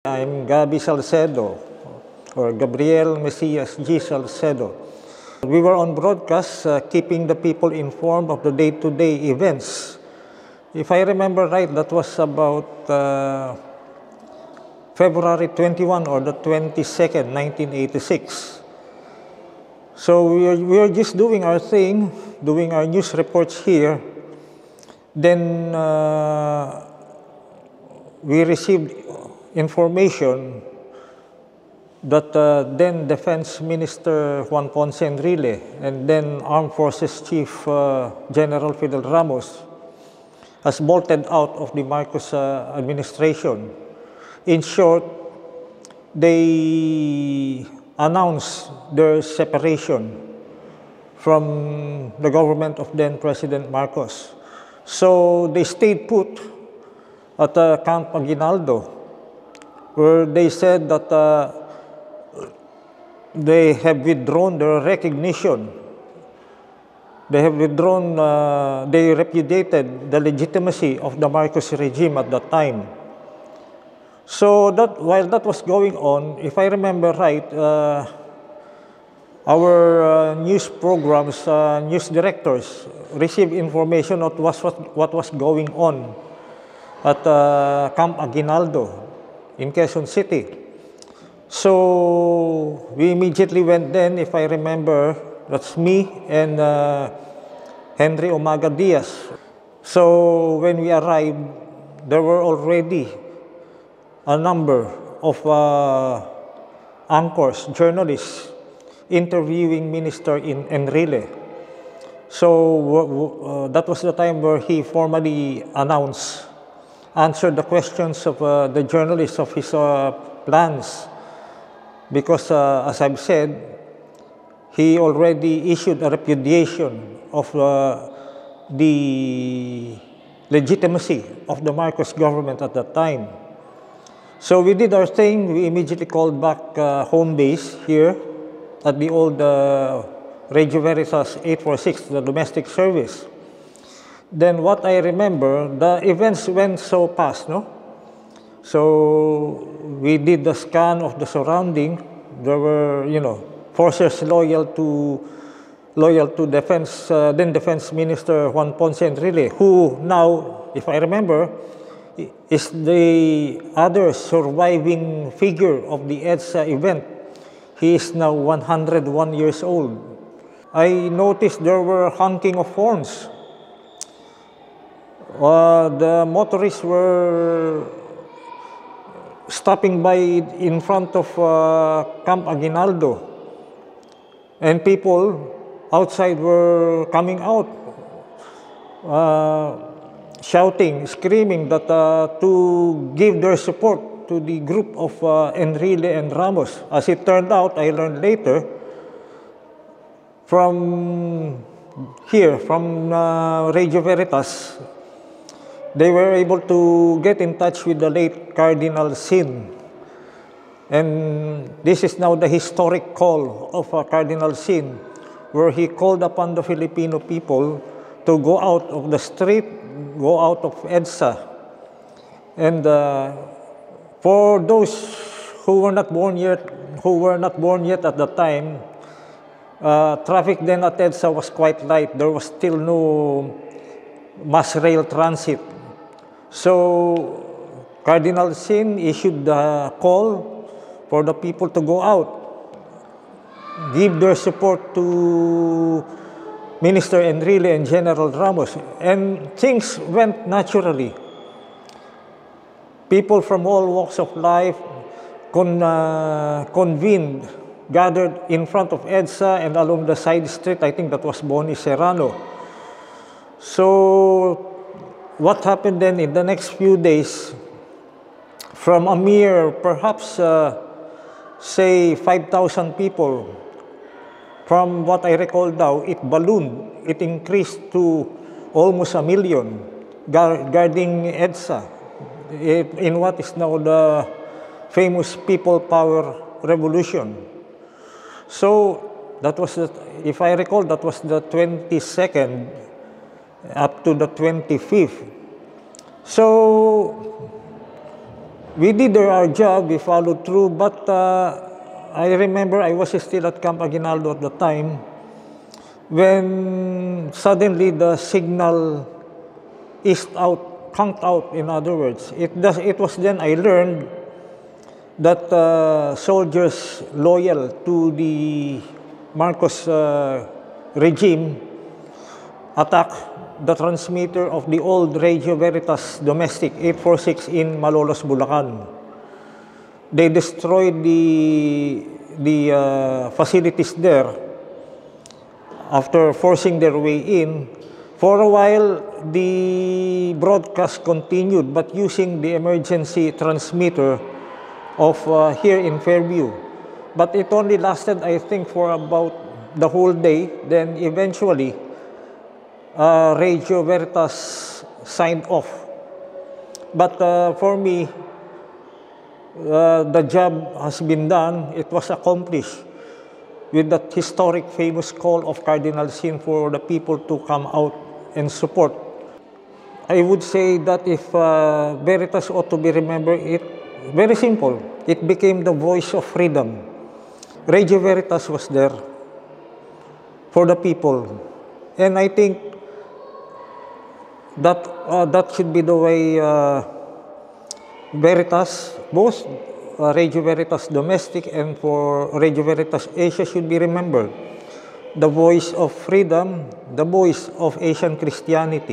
I'm Gabi Salcedo, or Gabriel Mesias G. Salcedo. We were on broadcast, keeping the people informed of the day-to-day events. If I remember right, that was about February 21 or the 22nd, 1986. So we are just doing our thing, doing our news reports here. Then we received information that then Defense Minister Juan Ponce Enrile and then Armed Forces Chief General Fidel Ramos has bolted out of the Marcos administration. In short, they announced their separation from the government of then President Marcos. So they stayed put at Camp Aguinaldo, where they said that they have withdrawn their recognition. They have withdrawn, they repudiated the legitimacy of the Marcos regime at that time. So that while that was going on, if I remember right, our news programs, news directors received information of what was going on at Camp Aguinaldo in Quezon City. So we immediately went then, if I remember, that's me and Henry Umaga Diaz. So when we arrived, there were already a number of anchors, journalists, interviewing Minister Enrile. So that was the time where he formally answered the questions of the journalists of his plans. Because as I've said, he already issued a repudiation of the legitimacy of the Marcos government at that time. So we did our thing. We immediately called back home base here at the old Radio Veritas 846, the domestic service. Then what I remember, the events went so fast, no? So we did the scan of the surrounding. There were, forces loyal to then Defense Minister Juan Ponce Enrile, who now, if I remember, is the other surviving figure of the EDSA event. He is now 101 years old. I noticed there were honking of horns. The motorists were stopping by in front of Camp Aguinaldo, and people outside were coming out, shouting, screaming that to give their support to the group of Enrile and Ramos. As it turned out, I learned later from here, from Radio Veritas, they were able to get in touch with the late Cardinal Sin. And this is now the historic call of Cardinal Sin, where he called upon the Filipino people to go out of the street, go out of EDSA. And for those who were not born yet at the time, traffic then at EDSA was quite light. There was still no mass rail transit. So Cardinal Sin issued the call for the people to go out, give their support to Minister Enrile and General Ramos, and things went naturally. People from all walks of life convened, gathered in front of EDSA and along the side street. I think that was Boni Serrano. So what happened then in the next few days, from a mere perhaps say 5,000 people, from what I recall now, it ballooned. It increased to almost 1 million guarding EDSA in what is now the famous People Power Revolution. So that was, if I recall, that was the 22nd up to the 25th. So We did our job, we followed through, but I remember I was still at Camp Aguinaldo at the time when suddenly the signal east out, conked out, in other words. It was then I learned that soldiers loyal to the Marcos regime attacked the transmitter of the old Radio Veritas Domestic 846 in Malolos, Bulacan. They destroyed the facilities there after forcing their way in. For a while, the broadcast continued, but using the emergency transmitter of here in Fairview. But it only lasted, I think, for about the whole day. Then eventually, Radio Veritas signed off. But for me, the job has been done. It was accomplished with that historic, famous call of Cardinal Sin for the people to come out and support. I would say that if Veritas ought to be remembered, it very simple. It became the voice of freedom. Radio Veritas was there for the people, and I think that that should be the way Veritas, both Radio Veritas Domestic and for Radio Veritas Asia should be remembered. The voice of freedom, the voice of Asian Christianity.